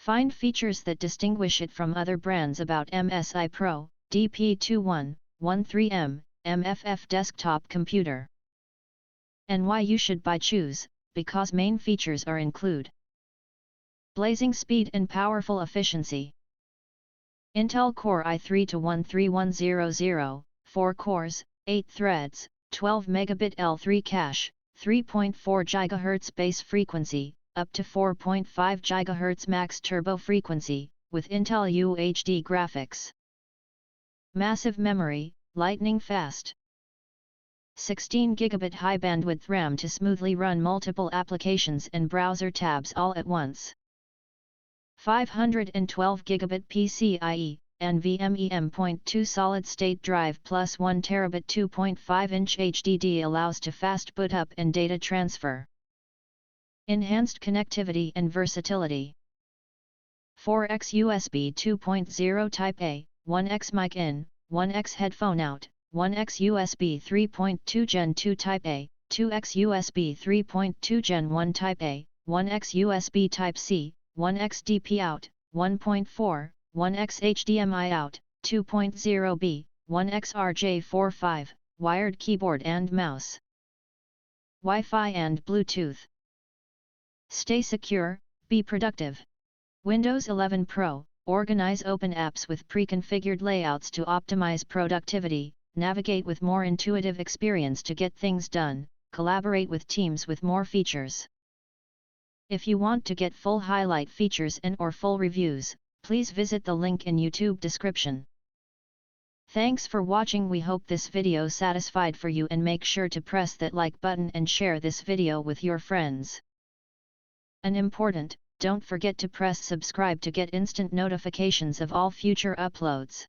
Find features that distinguish it from other brands about MSI PRO DP21 13M MFF Desktop Computer. And why you should buy choose, because main features are include blazing speed and powerful efficiency. Intel Core i3-13100, 4 cores, 8 threads, 12 megabit L3 cache, 3.4 GHz base frequency, up to 4.5 GHz max turbo frequency, with Intel UHD graphics. Massive memory, lightning fast. 16 GB high bandwidth RAM to smoothly run multiple applications and browser tabs all at once. 512 GB PCIe, NVMe M.2 solid-state drive plus 1 TB 2.5-inch HDD allows to fast boot up and data transfer. Enhanced connectivity and versatility. 4x USB 2.0 Type A, 1x mic in, 1x headphone out, 1x USB 3.2 Gen 2 Type A, 2x USB 3.2 Gen 1 Type A, 1x USB Type C, 1x DP out, 1.4, 1x HDMI out, 2.0B, 1x RJ45, wired keyboard and mouse. Wi-Fi and Bluetooth. Stay secure, be productive. Windows 11 Pro, organize open apps with pre-configured layouts to optimize productivity, navigate with more intuitive experience to get things done, collaborate with teams with more features. If you want to get full highlight features and/or full reviews, please visit the link in YouTube description. Thanks for watching. We hope this video satisfied for you, and make sure to press that like button and share this video with your friends. And important, don't forget to press subscribe to get instant notifications of all future uploads.